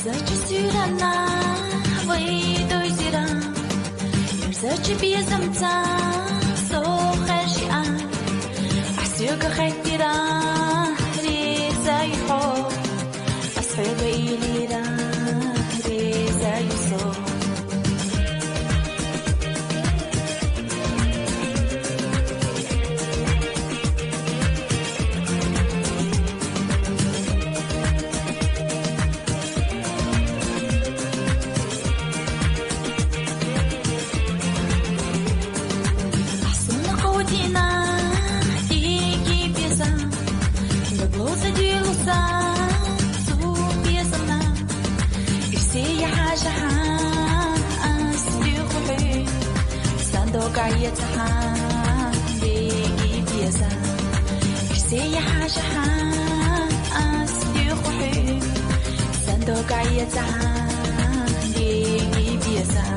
Zaci sürana vay doy zira zaci bizamta so khashi an asyuka khaitira ri zay ho asfayda ilira ri zay so قايتها بيجي بيزا كسي حاجها أسدي خوحي صندوق قايتها بيجي بيزا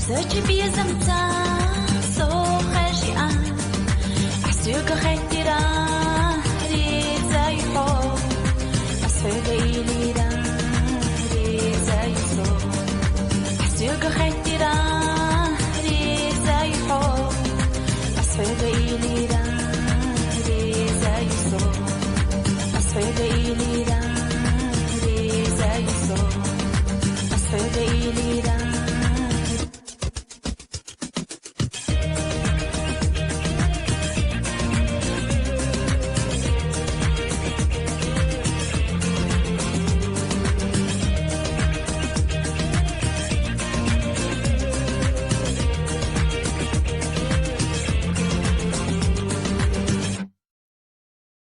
Zaci bizamta so khashi an asyuka khaitira ri zay ho asfayda ilira ri zay so asyuka khaitira ri zay ho asfayda ilira